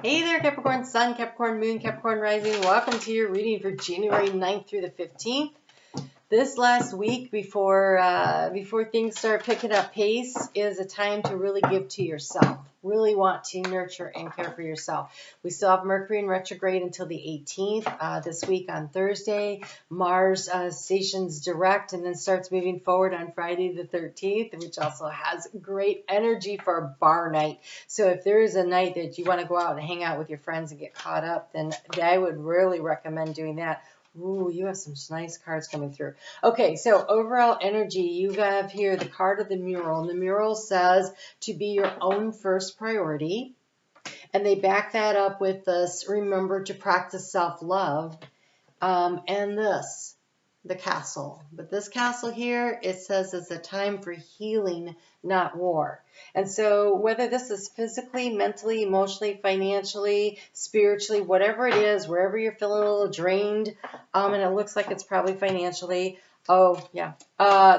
Hey there, Capricorn Sun, Capricorn Moon, Capricorn Rising. Welcome to your reading for January 9th through the 15th. This last week before things start picking up pace is a time to really give to yourself. Really want to nurture and care for yourself. We still have Mercury in retrograde until the 18th. This week on Thursday, Mars stations direct and then starts moving forward on Friday the 13th, which also has great energy for a bar night. So if there is a night that you want to go out and hang out with your friends and get caught up, then I would really recommend doing that. Ooh, you have some nice cards coming through. Okay, so overall energy, you have here the card of the mural. And the mural says to be your own first priority. And they back that up with this, remember to practice self-love. And this, the castle. But this castle here, it says it's a time for healing, not war. And so whether this is physically, mentally, emotionally, financially, spiritually, whatever it is, wherever you're feeling a little drained, and it looks like it's probably financially. Oh, yeah.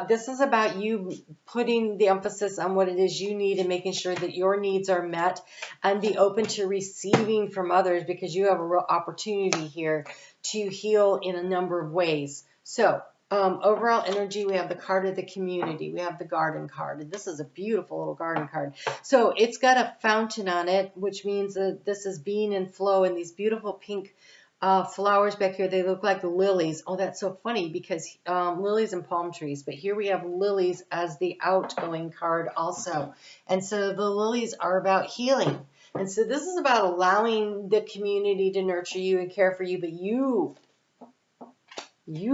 This is about you putting the emphasis on what it is you need and making sure that your needs are met and be open to receiving from others because you have a real opportunity here to heal in a number of ways. So, overall energy, we have the card of the community. We have the garden card. This is a beautiful little garden card. So it's got a fountain on it, which means that this is being in flow, and these beautiful pink flowers back here, they look like lilies. Oh, that's so funny because lilies and palm trees. But here we have lilies as the outgoing card also. And so the lilies are about healing. And so this is about allowing the community to nurture you and care for you, but you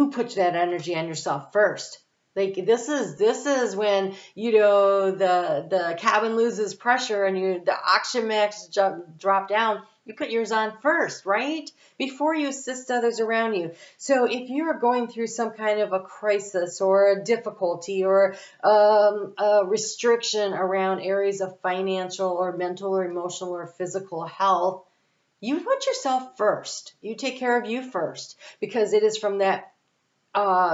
put that energy on yourself first. Like this is when, you know, the cabin loses pressure and the oxygen max drop down. You put yours on first, right? Before you assist others around you. So if you're going through some kind of a crisis or a difficulty or a restriction around areas of financial or mental or emotional or physical health, you put yourself first. You take care of you first, because it is from that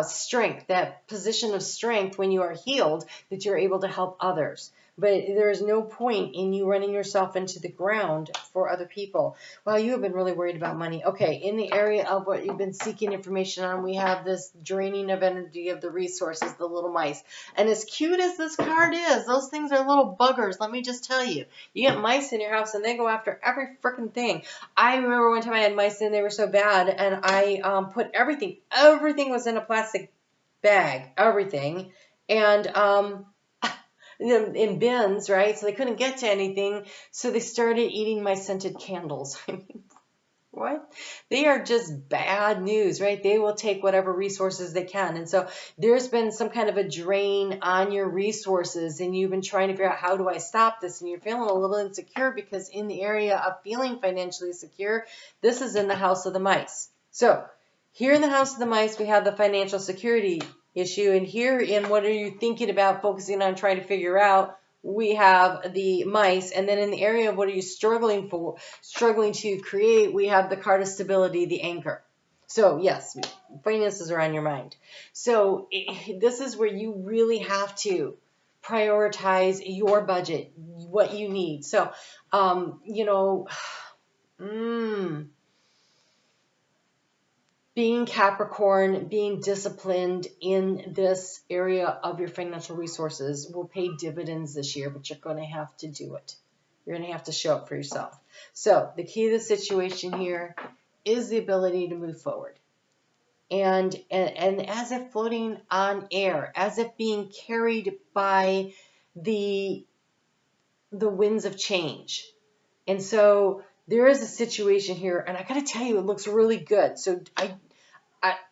strength, that position of strength when you are healed, that you're able to help others. But there is no point in you running yourself into the ground for other people. Well, you have been really worried about money. Okay, in the area of what you've been seeking information on, we have this draining of energy of the resources, the little mice. And as cute as this card is, those things are little buggers, let me just tell you. You get mice in your house and they go after every freaking thing. I remember one time I had mice and they were so bad, and I put everything was in a plastic bag, everything. And in bins, right? So they couldn't get to anything. So they started eating my scented candles. I mean, what? They are just bad news, right? They will take whatever resources they can. And so there's been some kind of a drain on your resources, and you've been trying to figure out, how do I stop this? And you're feeling a little insecure because in the area of feeling financially secure, this is in the house of the mice. So here in the house of the mice, we have the financial security issue. And here in what are you thinking about, focusing on trying to figure out, we have the mice. And then in the area of what are you struggling to create, we have the card of stability, the anchor. So yes, finances are on your mind. So this is where you really have to prioritize your budget, what you need. So, being Capricorn, being disciplined in this area of your financial resources will pay dividends this year, but you're going to have to do it. You're going to have to show up for yourself. So the key to the situation here is the ability to move forward. And as if floating on air, as if being carried by the winds of change. And so there is a situation here, and I got to tell you, it looks really good. So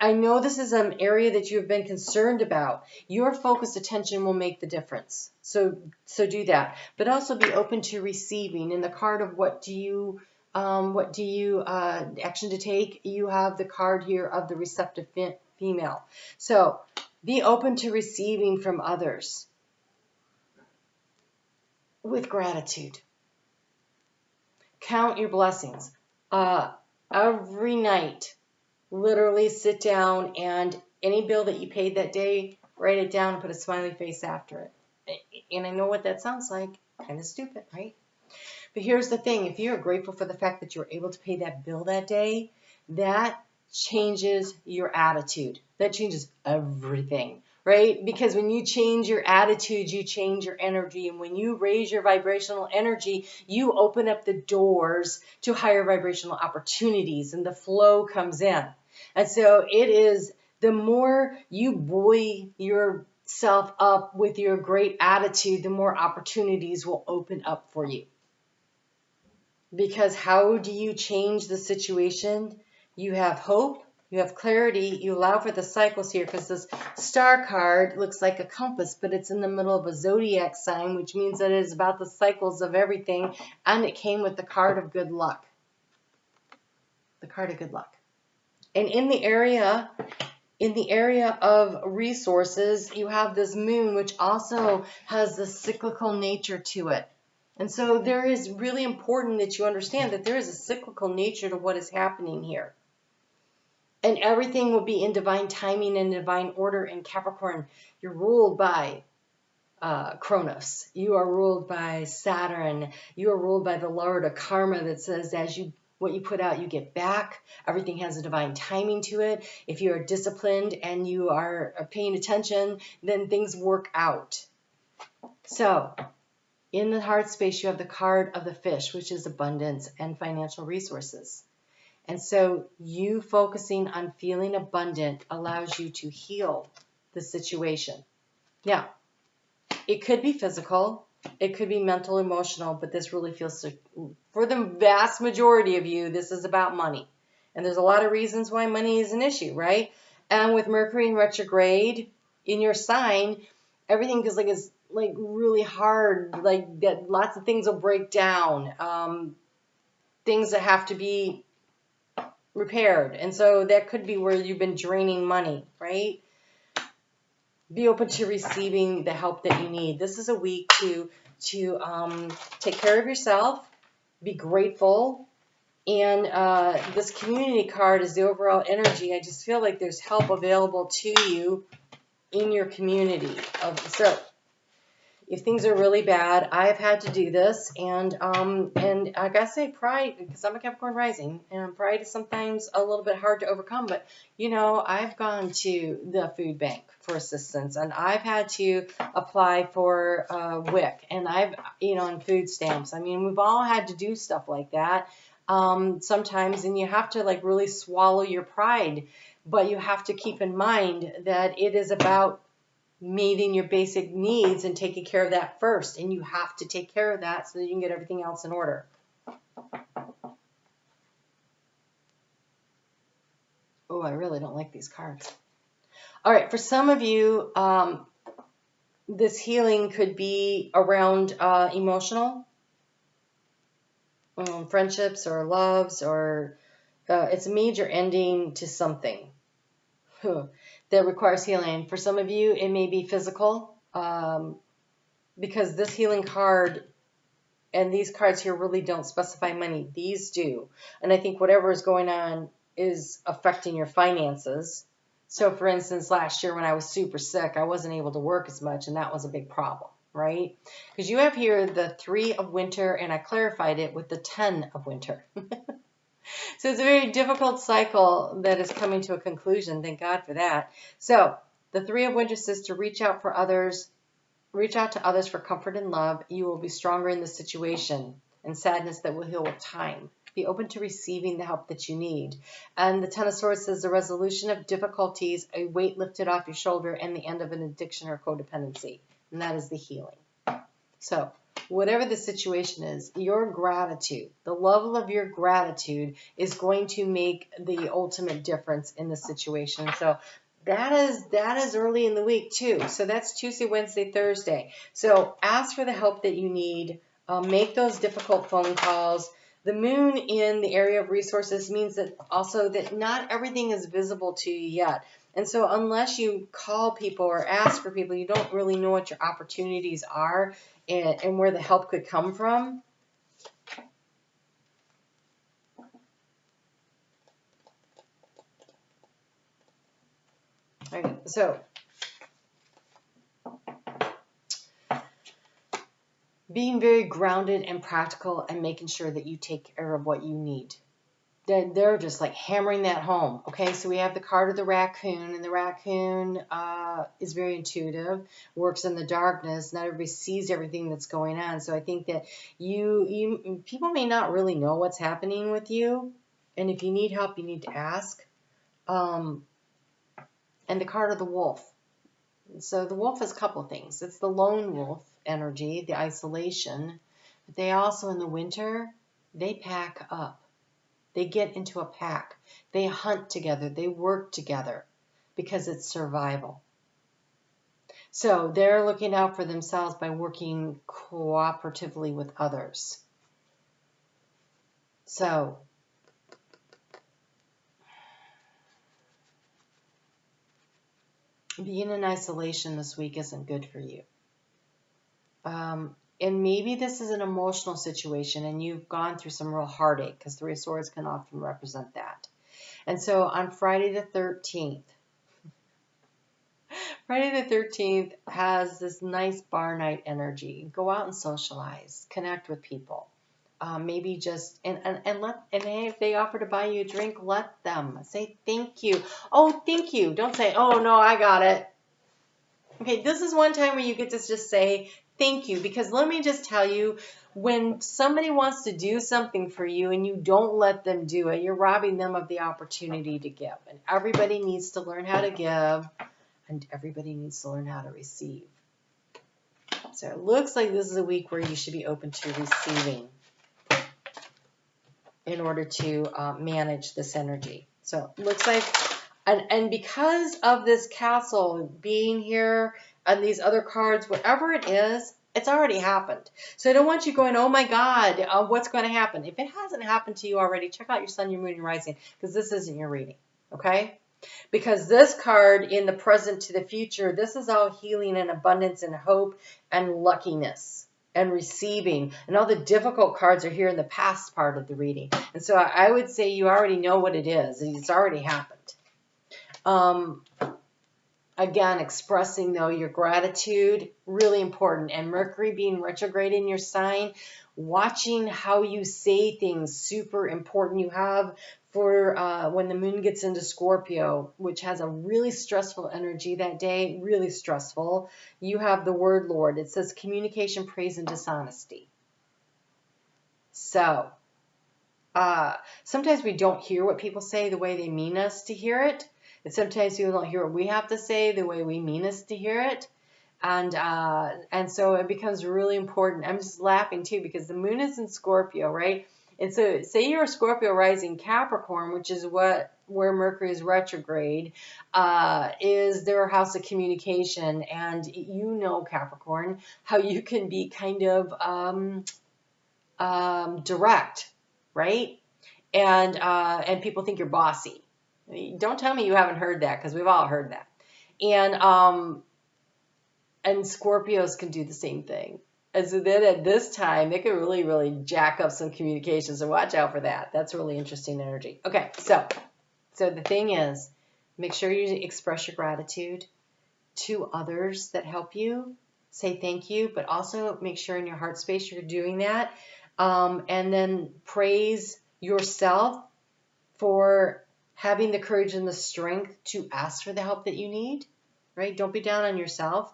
I know this is an area that you've been concerned about. Your focused attention will make the difference. So do that. But also be open to receiving. In the card of what do you action to take, you have the card here of the receptive female. So be open to receiving from others with gratitude. Count your blessings. Every night, literally sit down, and any bill that you paid that day, write it down and put a smiley face after it. And I know what that sounds like. Kind of stupid, right? But here's the thing, if you're grateful for the fact that you were able to pay that bill that day, that changes your attitude. That changes everything, right? Because when you change your attitude, you change your energy. And when you raise your vibrational energy, you open up the doors to higher vibrational opportunities and the flow comes in. And so it is, the more you buoy yourself up with your great attitude, the more opportunities will open up for you. Because how do you change the situation? You have hope, you have clarity, you allow for the cycles here, because this star card looks like a compass, but it's in the middle of a zodiac sign, which means that it is about the cycles of everything, and it came with the card of good luck. The card of good luck. And in the area of resources, you have this moon, which also has the cyclical nature to it. And so there is really important that you understand that there is a cyclical nature to what is happening here. And everything will be in divine timing and divine order. In Capricorn, you're ruled by Kronos. You are ruled by Saturn. You are ruled by the Lord of Karma that says what you put out, you get back. Everything has a divine timing to it. If you are disciplined and you are paying attention, then things work out. So in the heart space, you have the card of the fish, which is abundance and financial resources. And so you focusing on feeling abundant allows you to heal the situation. Now, it could be physical, it could be mental, emotional, but this really feels, for the vast majority of you, this is about money. And there's a lot of reasons why money is an issue, right? And with Mercury in retrograde in your sign, everything is like really hard, like that lots of things will break down, things that have to be repaired. And so that could be where you've been draining money, right? Be open to receiving the help that you need. This is a week to take care of yourself, be grateful, and this community card is the overall energy. I just feel like there's help available to you in your community. So if things are really bad, I've had to do this, and I gotta say, pride, because I'm a Capricorn rising, and pride is sometimes a little bit hard to overcome. But I've gone to the food bank for assistance, and I've had to apply for WIC, and and food stamps. I mean, we've all had to do stuff like that sometimes, and you have to really swallow your pride, but you have to keep in mind that it is about meeting your basic needs and taking care of that first. And you have to take care of that so that you can get everything else in order. Oh, I really don't like these cards. All right, for some of you, this healing could be around emotional friendships or loves, or it's a major ending to something that requires healing. For some of you, it may be physical, because this healing card and these cards here really don't specify money. These do. And I think whatever is going on is affecting your finances. So for instance, last year when I was super sick, I wasn't able to work as much, and that was a big problem, right? Because you have here the 3 of winter, and I clarified it with the 10 of winter. So it's a very difficult cycle that is coming to a conclusion. Thank God for that. So the 3 of winter says to reach out for others, reach out to others for comfort and love. You will be stronger in the situation, and sadness that will heal with time. Be open to receiving the help that you need. And the 10 of Swords says the resolution of difficulties, a weight lifted off your shoulder, and the end of an addiction or codependency. And that is the healing. So whatever the situation is, your gratitude, the level of your gratitude is going to make the ultimate difference in the situation. So that is early in the week too. So that's Tuesday, Wednesday, Thursday. So ask for the help that you need. Make those difficult phone calls. The moon in the area of resources means that also that not everything is visible to you yet. And so unless you call people or ask for people, you don't really know what your opportunities are and where the help could come from. Okay, so being very grounded and practical and making sure that you take care of what you need. They're just like hammering that home. Okay, so we have the card of the raccoon, and the raccoon is very intuitive, works in the darkness. Not everybody sees everything that's going on. So I think that people may not really know what's happening with you, and if you need help, you need to ask. And the card of the wolf. So the wolf is a couple things. It's the lone wolf energy, the isolation. But they also, in the winter, they pack up. They get into a pack. They hunt together. They work together because it's survival. So they're looking out for themselves by working cooperatively with others. So being in isolation this week isn't good for you. And maybe this is an emotional situation and you've gone through some real heartache, because Three of Swords can often represent that. And so on Friday the 13th, Friday the 13th has this nice bar night energy. Go out and socialize, connect with people. Maybe just, and hey, if they offer to buy you a drink, let them. Say thank you. Oh, thank you. Don't say, oh, no, I got it. Okay, this is one time where you get to just say thank you, because let me just tell you, when somebody wants to do something for you and you don't let them do it, you're robbing them of the opportunity to give. And everybody needs to learn how to give, and everybody needs to learn how to receive. So it looks like this is a week where you should be open to receiving in order to manage this energy. So it looks like, and because of this castle being here and these other cards, whatever it is, it's already happened. So I don't want you going, oh my God, what's going to happen? If it hasn't happened to you already, check out your sun, your moon, and rising, because this isn't your reading, okay? Because this card in the present to the future, this is all healing and abundance and hope and luckiness and receiving. And all the difficult cards are here in the past part of the reading. And so I would say you already know what it is. It's already happened. Again, expressing, though, your gratitude, really important. And Mercury being retrograde in your sign, watching how you say things, super important. You have for when the moon gets into Scorpio, which has a really stressful energy that day, really stressful. You have the word Lord. It says communication, praise, and dishonesty. So sometimes we don't hear what people say the way they mean us to hear it. And sometimes people don't hear what we have to say the way we mean us to hear it. And so it becomes really important. I'm just laughing too, because the moon is in Scorpio, right? And so say you're a Scorpio rising Capricorn, which is where Mercury is retrograde, is their house of communication. And you know, Capricorn, how you can be kind of direct, right? And people think you're bossy. Don't tell me you haven't heard that, because we've all heard that. And Scorpios can do the same thing. And so then at this time, they can really, really jack up some communication. So watch out for that. That's really interesting energy. Okay, so the thing is, make sure you express your gratitude to others that help you. Say thank you, but also make sure in your heart space you're doing that. And then praise yourself for having the courage and the strength to ask for the help that you need, right? Don't be down on yourself.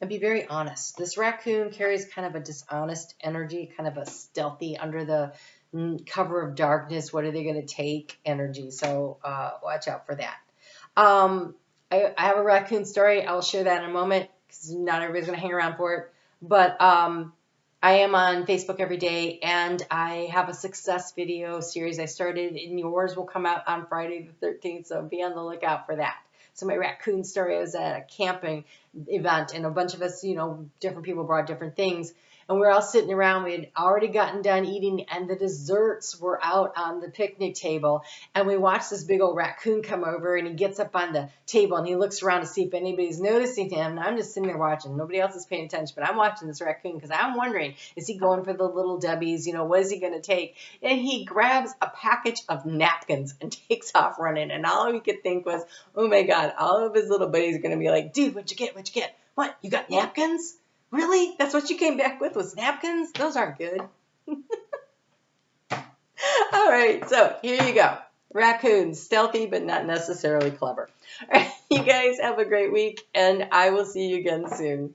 And be very honest. This raccoon carries kind of a dishonest energy, kind of a stealthy, under the cover of darkness, what are they going to take energy. So watch out for that. I have a raccoon story. I will share that in a moment, because not everybody's going to hang around for it. But I am on Facebook every day, and I have a success video series I started, and yours will come out on Friday the 13th, so be on the lookout for that. So my raccoon story, I was at a camping event, and a bunch of us, different people brought different things. And we were all sitting around. We had already gotten done eating, and the desserts were out on the picnic table. And we watched this big old raccoon come over, and he gets up on the table, and he looks around to see if anybody's noticing him. And I'm just sitting there watching. Nobody else is paying attention, but I'm watching this raccoon because I'm wondering, is he going for the little Debbie's? What is he going to take? And he grabs a package of napkins and takes off running. And all we could think was, oh, my God, all of his little buddies are going to be like, dude, what'd you get? What'd you get? What? You got napkins? Really? That's what you came back with, was napkins? Those aren't good. All right, so here you go. Raccoons, stealthy but not necessarily clever. All right, you guys have a great week, and I will see you again soon.